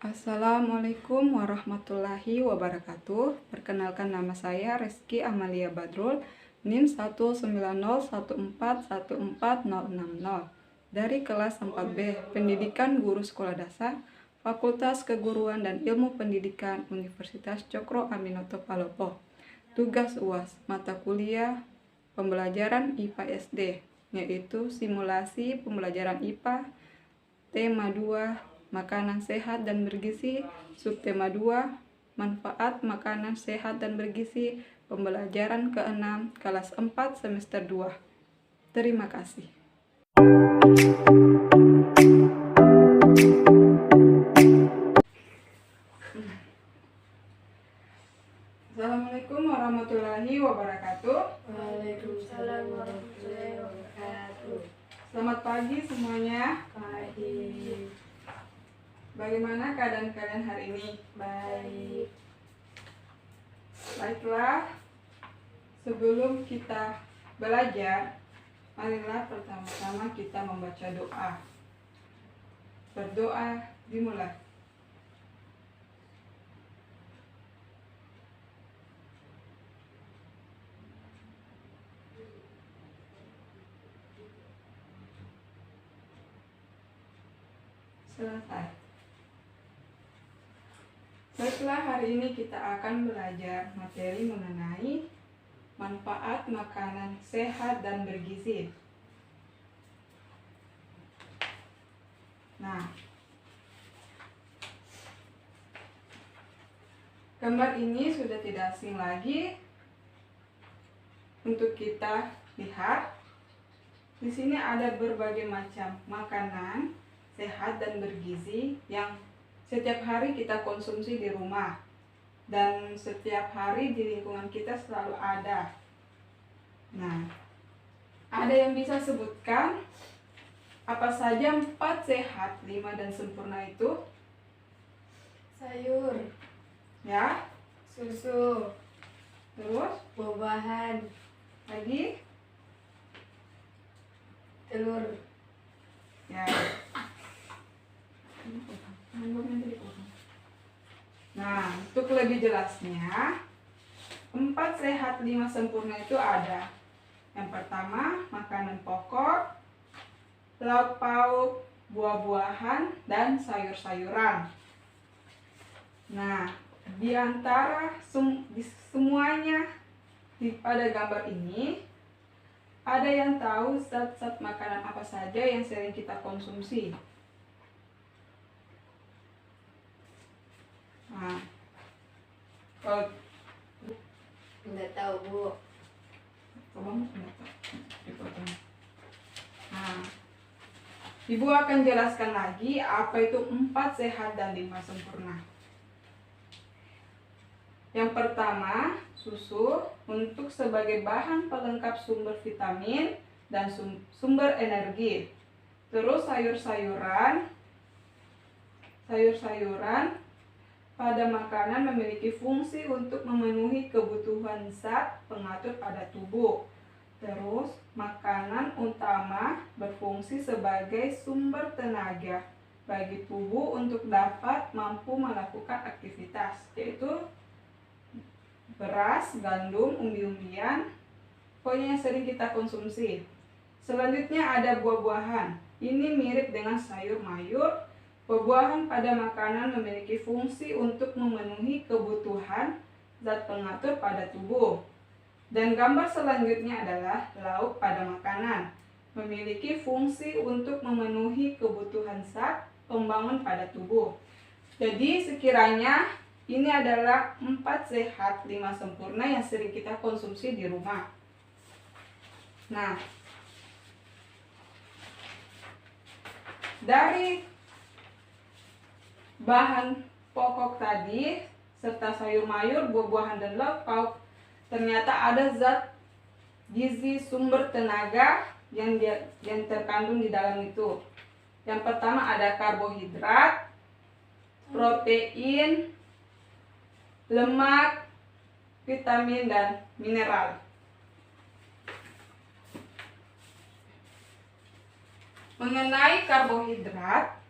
Assalamualaikum warahmatullahi wabarakatuh. Perkenalkan, nama saya Reski Amalia Badrul, NIM 190141400 dari kelas 4B, Pendidikan Guru Sekolah Dasar, Fakultas Keguruan dan Ilmu Pendidikan Universitas Cokro Aminoto Palopo. Tugas UAS mata kuliah pembelajaran IPA SD, yaitu simulasi pembelajaran IPA. Tema 2, makanan sehat dan bergizi. Subtema 2, manfaat makanan sehat dan bergizi. Pembelajaran ke-6, kelas 4 semester 2. Terima kasih. Assalamualaikum warahmatullahi wabarakatuh. Waalaikumsalam warahmatullahi wabarakatuh. Selamat pagi semuanya. Pagi. Bagaimana keadaan kalian hari ini? Baik. Baiklah, sebelum kita belajar, marilah pertama-tama kita membaca doa. Berdoa dimulai. Selesai. Baiklah, hari ini kita akan belajar materi mengenai manfaat makanan sehat dan bergizi. Nah, gambar ini sudah tidak asing lagi untuk kita lihat. Di sini ada berbagai macam makanan sehat dan bergizi yang setiap hari kita konsumsi di rumah dan setiap hari di lingkungan kita selalu ada. Nah, ada yang bisa sebutkan apa saja 4 sehat, 5 dan sempurna itu? Sayur, Ya, susu, terus buah-buahan, lagi? telur. Ya. Nah, untuk lebih jelasnya, 4 sehat 5 sempurna itu ada. Yang pertama, makanan pokok, lauk pauk, buah-buahan, dan sayur-sayuran. Nah, di antara semuanya pada gambar ini, ada yang tahu zat-zat makanan apa saja yang sering kita konsumsi? Nah, kalau Enggak tahu, Bu. Nah, Ibu akan jelaskan lagi apa itu 4 sehat dan 5 sempurna. Yang pertama, susu untuk sebagai bahan pelengkap sumber vitamin dan sumber energi. Terus sayur-sayuran pada makanan memiliki fungsi untuk memenuhi kebutuhan zat pengatur pada tubuh. Terus, makanan utama berfungsi sebagai sumber tenaga bagi tubuh untuk dapat mampu melakukan aktivitas, yaitu beras, gandum, umbi-umbian, pokoknya yang sering kita konsumsi. Selanjutnya ada buah-buahan. Ini mirip dengan sayur mayur. Buah-buahan pada makanan memiliki fungsi untuk memenuhi kebutuhan zat pengatur pada tubuh. Dan gambar selanjutnya adalah lauk pada makanan. Memiliki fungsi untuk memenuhi kebutuhan zat pembangun pada tubuh. Jadi sekiranya ini adalah 4 sehat 5 sempurna yang sering kita konsumsi di rumah. Nah, dari bahan pokok tadi serta sayur mayur, buah-buahan dan lauk pauk, ternyata ada zat gizi sumber tenaga yang terkandung di dalam itu. Yang pertama ada karbohidrat, protein, lemak, vitamin dan mineral. Mengenai karbohidrat,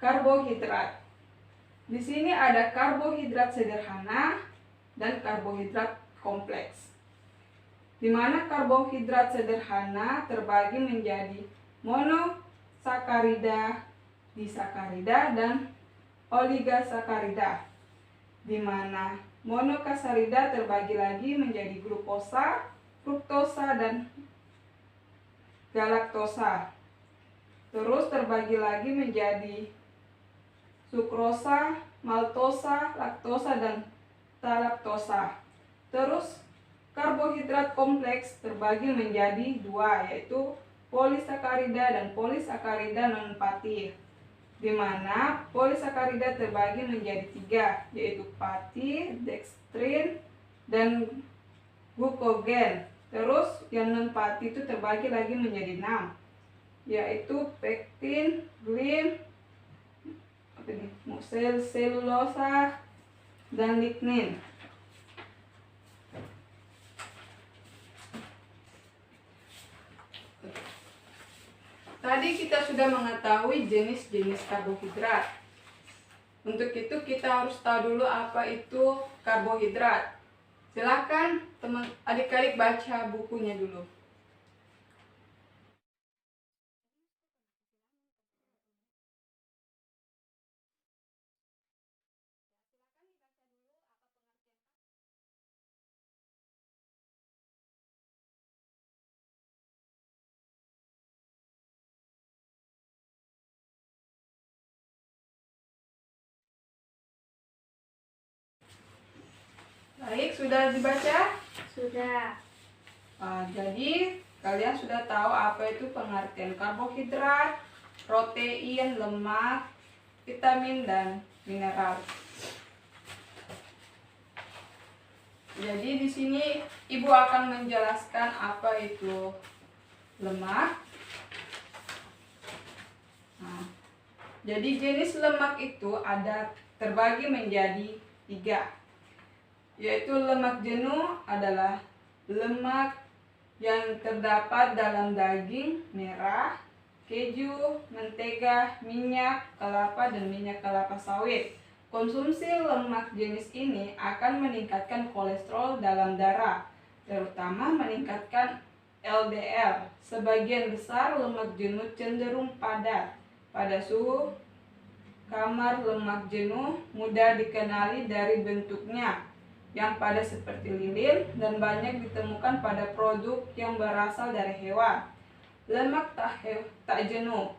karbohidrat. Di sini ada karbohidrat sederhana dan karbohidrat kompleks. Di mana karbohidrat sederhana terbagi menjadi monosakarida, disakarida, dan oligosakarida. Di mana monosakarida terbagi lagi menjadi glukosa, fruktosa, dan galaktosa. Terus terbagi lagi menjadi sukrosa, maltosa, laktosa, dan talaktosa. Terus karbohidrat kompleks terbagi menjadi dua, yaitu polisakarida dan polisakarida non-patih. Di mana polisakarida terbagi menjadi tiga, yaitu patih, dextrin, dan glukogen. Terus yang non-patih itu terbagi lagi menjadi 6, yaitu pektin, glin, selulosa, dan lignin. Tadi kita sudah mengetahui jenis-jenis karbohidrat. Untuk itu kita harus tahu dulu apa itu karbohidrat. Silakan teman adik-adik baca bukunya dulu. Baik, sudah dibaca? Sudah. Jadi kalian sudah tahu apa itu pengertian karbohidrat, protein, lemak, vitamin, dan mineral. Jadi di sini Ibu akan menjelaskan apa itu lemak. Jadi jenis lemak itu ada terbagi menjadi 3, yaitu lemak jenuh adalah lemak yang terdapat dalam daging merah, keju, mentega, minyak kelapa, dan minyak kelapa sawit. Konsumsi lemak jenis ini akan meningkatkan kolesterol dalam darah, terutama meningkatkan LDL. Sebagian besar lemak jenuh cenderung padat. Pada suhu kamar, lemak jenuh mudah dikenali dari bentuknya yang padat seperti lilin dan banyak ditemukan pada produk yang berasal dari hewan. Lemak tak jenuh.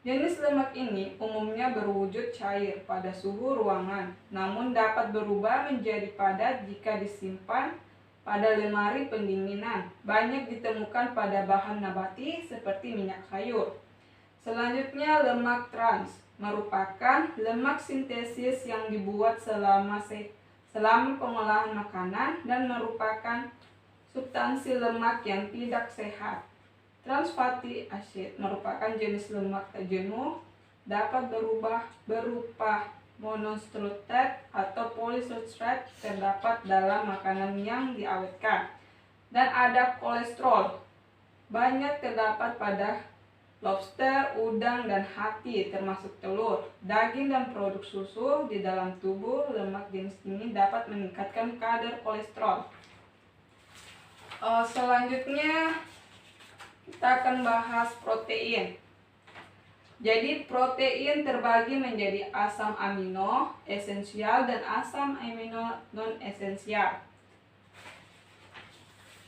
Jenis lemak ini umumnya berwujud cair pada suhu ruangan, namun dapat berubah menjadi padat jika disimpan pada lemari pendinginan. Banyak ditemukan pada bahan nabati seperti minyak sayur. Selanjutnya, lemak trans merupakan lemak sintesis yang dibuat selama pengolahan makanan dan merupakan substansi lemak yang tidak sehat. Trans fatty acid merupakan jenis lemak tak jenuh, dapat berubah berupa monosaccharide atau polysaccharide terdapat dalam makanan yang diawetkan. Dan ada kolesterol, banyak terdapat pada lobster, udang, dan hati, termasuk telur, daging, dan produk susu. Di dalam tubuh, lemak jenis ini dapat meningkatkan kadar kolesterol. Selanjutnya, kita akan bahas protein. Jadi, protein terbagi menjadi asam amino esensial dan asam amino non-esensial.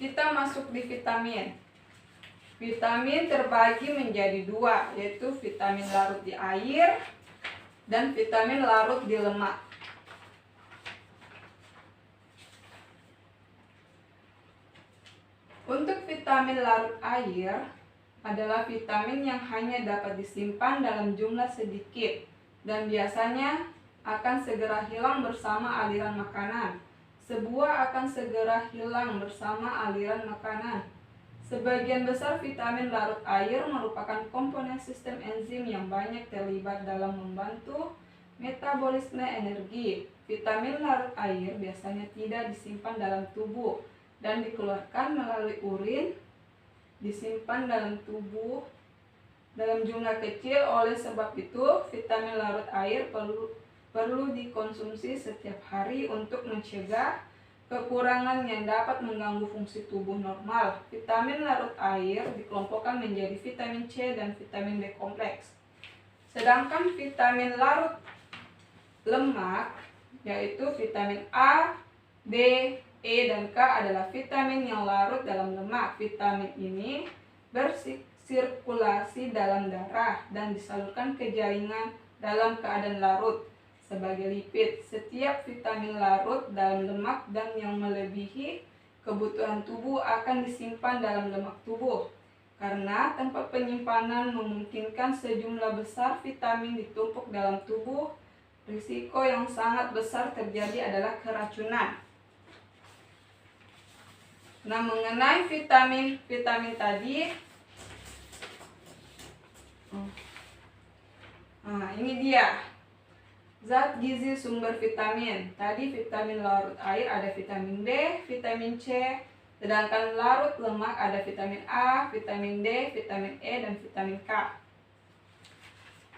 Kita masuk di vitamin. Vitamin terbagi menjadi 2, yaitu vitamin larut di air dan vitamin larut di lemak. Untuk vitamin larut air adalah vitamin yang hanya dapat disimpan dalam jumlah sedikit dan biasanya akan segera hilang bersama aliran makanan. Sebuah akan segera hilang bersama aliran makanan. Sebagian besar vitamin larut air merupakan komponen sistem enzim yang banyak terlibat dalam membantu metabolisme energi. Vitamin larut air biasanya tidak disimpan dalam tubuh dan dikeluarkan melalui urin, disimpan dalam tubuh dalam jumlah kecil. Oleh sebab itu, vitamin larut air perlu dikonsumsi setiap hari untuk mencegah kekurangan yang dapat mengganggu fungsi tubuh normal. Vitamin larut air dikelompokkan menjadi vitamin C dan vitamin B kompleks. Sedangkan vitamin larut lemak, yaitu vitamin A, D, E, dan K adalah vitamin yang larut dalam lemak. Vitamin ini bersirkulasi dalam darah dan disalurkan ke jaringan dalam keadaan larut sebagai lipid. Setiap vitamin larut dalam lemak dan yang melebihi kebutuhan tubuh akan disimpan dalam lemak tubuh. Karena tempat penyimpanan memungkinkan sejumlah besar vitamin ditumpuk dalam tubuh, risiko yang sangat besar terjadi adalah keracunan. Nah, mengenai vitamin tadi, ini dia zat gizi sumber vitamin. Tadi vitamin larut air ada vitamin D, vitamin C, sedangkan larut lemak ada vitamin A, vitamin D, vitamin E, dan vitamin K.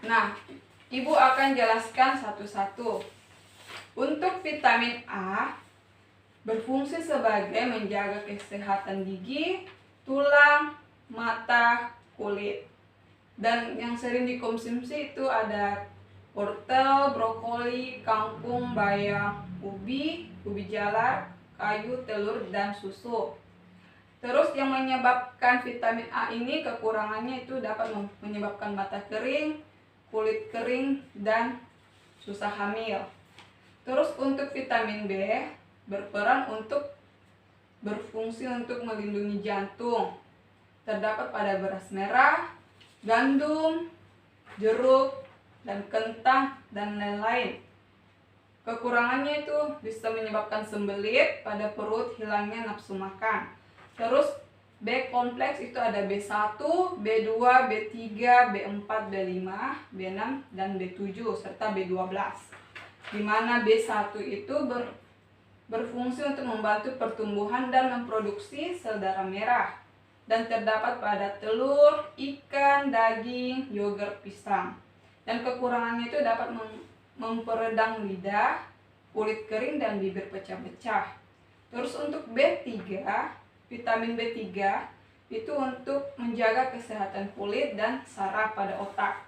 Nah, Ibu akan jelaskan satu-satu. Untuk vitamin A, berfungsi sebagai menjaga kesehatan gigi, tulang, mata, kulit. Dan yang sering dikonsumsi itu ada wortel, brokoli, kangkung, bayam, ubi jalar, kayu, telur, dan susu. Terus yang menyebabkan vitamin A ini kekurangannya itu dapat menyebabkan mata kering, kulit kering, dan susah hamil. Terus untuk vitamin B berfungsi untuk melindungi jantung. Terdapat pada beras merah, gandum, jeruk, dan kentang, dan lain-lain. Kekurangannya itu bisa menyebabkan sembelit pada perut, hilangnya nafsu makan. Terus B kompleks itu ada B1, B2, B3, B4, B5, B6, dan B7 serta B12. Di mana B1 itu berfungsi untuk membantu pertumbuhan dan memproduksi sel darah merah dan terdapat pada telur, ikan, daging, yogurt, pisang. Dan kekurangannya itu dapat memperedam lidah, kulit kering, dan bibir pecah-pecah. Terus untuk B3, vitamin B3 itu untuk menjaga kesehatan kulit dan saraf pada otak.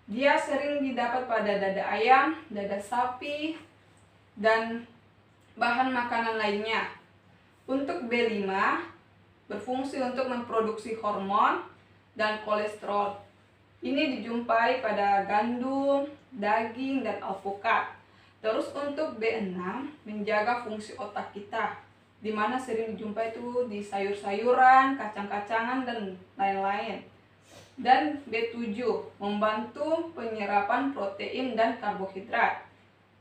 Dia sering didapat pada dada ayam, dada sapi, dan bahan makanan lainnya. Untuk B5 berfungsi untuk memproduksi hormon dan kolesterol. Ini dijumpai pada gandum, daging, dan alpukat. Terus untuk B6 menjaga fungsi otak kita, di mana sering dijumpai itu di sayur-sayuran, kacang-kacangan, dan lain-lain. Dan B7 membantu penyerapan protein dan karbohidrat.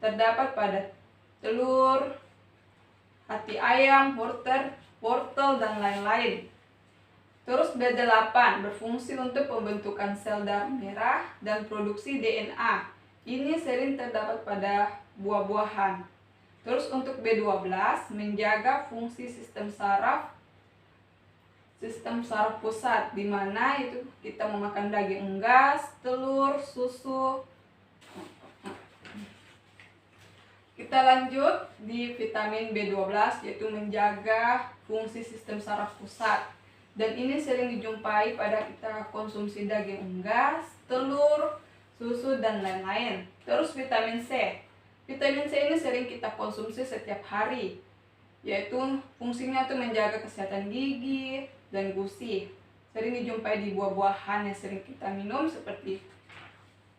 Terdapat pada telur, hati ayam, wortel, dan lain-lain. Terus B8 berfungsi untuk pembentukan sel darah merah dan produksi DNA. Ini sering terdapat pada buah-buahan. Terus untuk B12 menjaga fungsi sistem saraf pusat, di mana itu kita memakan daging unggas, telur, susu. Kita lanjut di vitamin B12, yaitu menjaga fungsi sistem saraf pusat. Dan ini sering dijumpai pada kita konsumsi daging unggas, telur, susu, dan lain-lain. Terus vitamin C. Vitamin C ini sering kita konsumsi setiap hari, yaitu fungsinya itu menjaga kesehatan gigi dan gusi. Sering dijumpai di buah-buahan yang sering kita minum seperti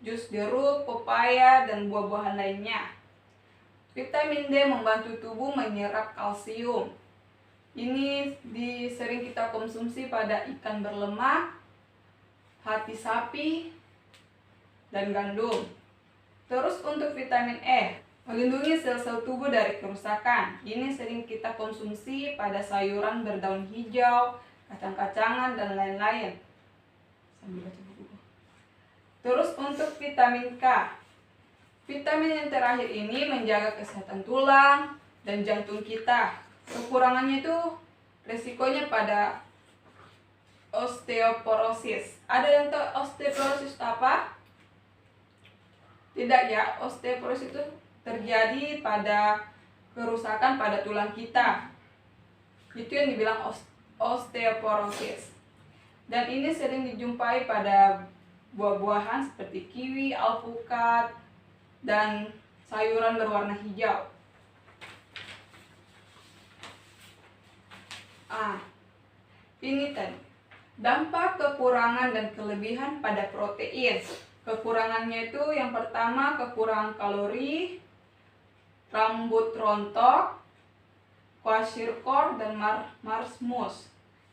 jus jeruk, pepaya, dan buah-buahan lainnya. Vitamin D membantu tubuh menyerap kalsium. Ini sering kita konsumsi pada ikan berlemak, hati sapi, dan gandum. Terus untuk vitamin E, melindungi sel-sel tubuh dari kerusakan. Ini sering kita konsumsi pada sayuran berdaun hijau, kacang-kacangan, dan lain-lain. Terus untuk vitamin K, vitamin yang terakhir ini menjaga kesehatan tulang dan jantung kita. Kekurangannya itu resikonya pada osteoporosis. Ada yang tahu osteoporosis itu apa? Tidak ya, osteoporosis itu terjadi pada kerusakan pada tulang kita. Itu yang dibilang osteoporosis. Dan ini sering dijumpai pada buah-buahan seperti kiwi, alpukat, dan sayuran berwarna hijau. Ini tadi dampak kekurangan dan kelebihan pada protein. Kekurangannya itu yang pertama kekurangan kalori, rambut rontok, kwashiorkor, dan marshmallow.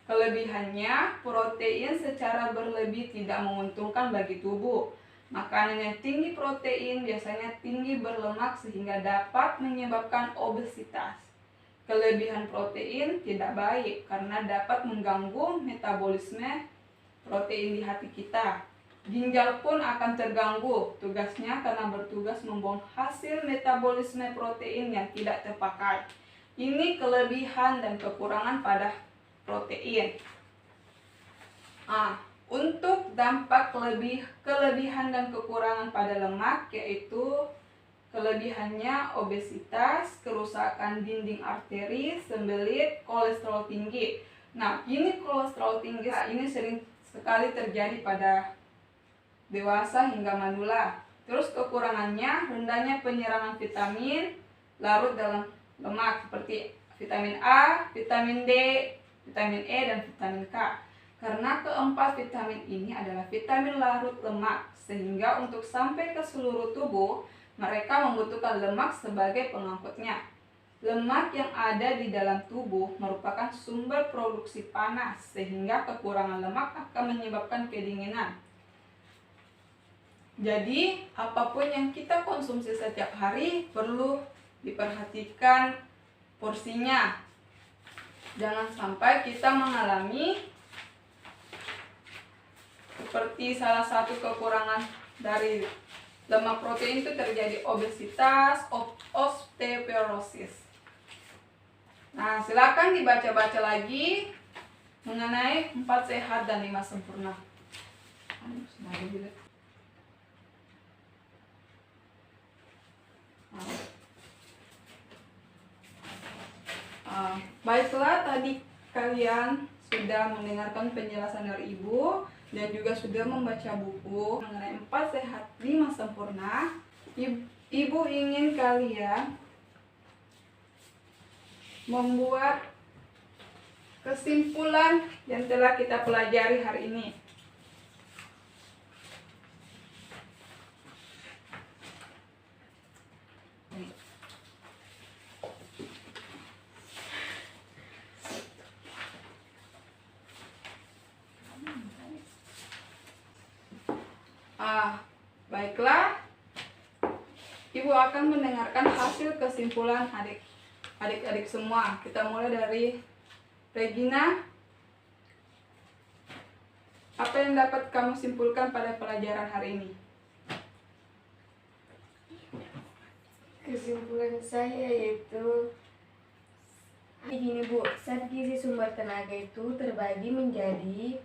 Kelebihannya, protein secara berlebih tidak menguntungkan bagi tubuh. Makanan yang tinggi protein biasanya tinggi berlemak sehingga dapat menyebabkan obesitas. Kelebihan protein tidak baik karena dapat mengganggu metabolisme protein di hati kita. Ginjal pun akan terganggu tugasnya karena bertugas membuang hasil metabolisme protein yang tidak terpakai. Ini kelebihan dan kekurangan pada protein. Untuk dampak kelebihan dan kekurangan pada lemak, yaitu kelebihannya obesitas, kerusakan dinding arteri, sembelit, kolesterol tinggi. Nah, ini kolesterol tinggi ini sering sekali terjadi pada dewasa hingga manula. Terus kekurangannya rendahnya penyerapan vitamin larut dalam lemak seperti vitamin A, vitamin D, vitamin E, dan vitamin K. Karena keempat vitamin ini adalah vitamin larut lemak, sehingga untuk sampai ke seluruh tubuh mereka membutuhkan lemak sebagai pengangkutnya. Lemak yang ada di dalam tubuh merupakan sumber produksi panas, sehingga kekurangan lemak akan menyebabkan kedinginan. Jadi, apapun yang kita konsumsi setiap hari perlu diperhatikan porsinya. Jangan sampai kita mengalami seperti salah satu kekurangan dari lemak protein itu terjadi obesitas, osteoporosis. Nah, silakan dibaca-baca lagi mengenai 4 sehat dan 5 sempurna. Baiklah, tadi kalian sudah mendengarkan penjelasan dari Ibu dan juga sudah membaca buku mengenai 4 sehat 5 sempurna. Ibu ingin kalian membuat kesimpulan yang telah kita pelajari hari ini. Baiklah, Ibu akan mendengarkan hasil kesimpulan adik-adik semua. Kita mulai dari Regina. Apa yang dapat kamu simpulkan pada pelajaran hari ini? Kesimpulan saya yaitu begini Bu, zat gizi sumber tenaga itu terbagi menjadi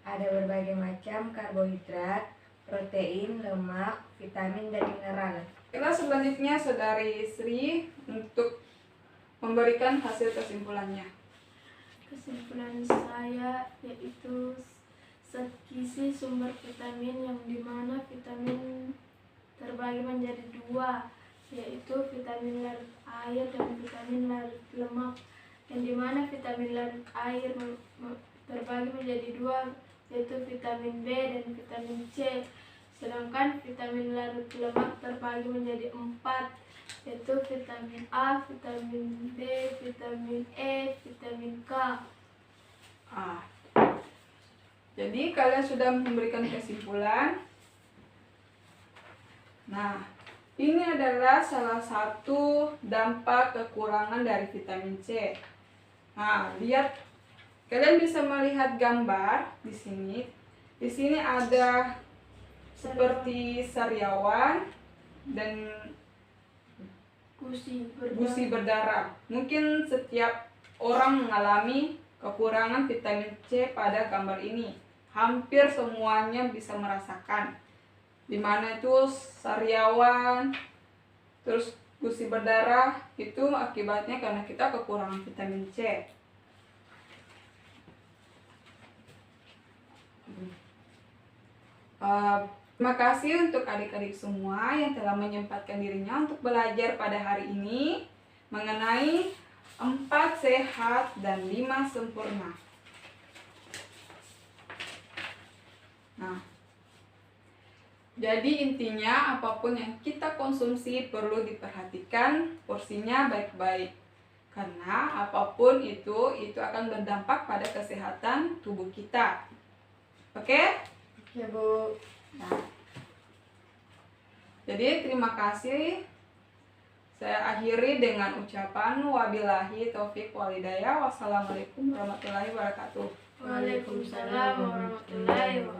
ada berbagai macam karbohidrat, protein, lemak, vitamin, dan mineral. Kita selanjutnya Saudari Sri untuk memberikan hasil kesimpulannya. Kesimpulan saya yaitu zat gizi sumber vitamin yang dimana vitamin terbagi menjadi 2, yaitu vitamin larut air dan vitamin larut lemak, yang dimana vitamin larut air terbagi menjadi 2, yaitu vitamin B dan vitamin C, sedangkan vitamin larut lemak terbagi menjadi 4, yaitu vitamin A, vitamin B, vitamin E, vitamin K. Jadi kalian sudah memberikan kesimpulan. Nah, ini adalah salah satu dampak kekurangan dari vitamin C. Nah, lihat, kalian bisa melihat gambar di sini. Di sini ada seperti sariawan dan Gusi gusi berdarah. Mungkin setiap orang mengalami kekurangan vitamin C pada gambar ini. Hampir semuanya bisa merasakan. Dimana itu sariawan, terus gusi berdarah, itu akibatnya karena kita kekurangan vitamin C. Terima kasih untuk adik-adik semua yang telah menyempatkan dirinya untuk belajar pada hari ini mengenai 4 sehat dan 5 sempurna. Nah, jadi intinya apapun yang kita konsumsi perlu diperhatikan porsinya baik-baik. Karena apapun itu akan berdampak pada kesehatan tubuh kita. Oke? Ya Bu. Nah, jadi terima kasih. Saya akhiri dengan ucapan wabillahi taufik walhidayah. Wassalamualaikum warahmatullahi wabarakatuh. Waalaikumsalam warahmatullahi wabarakatuh.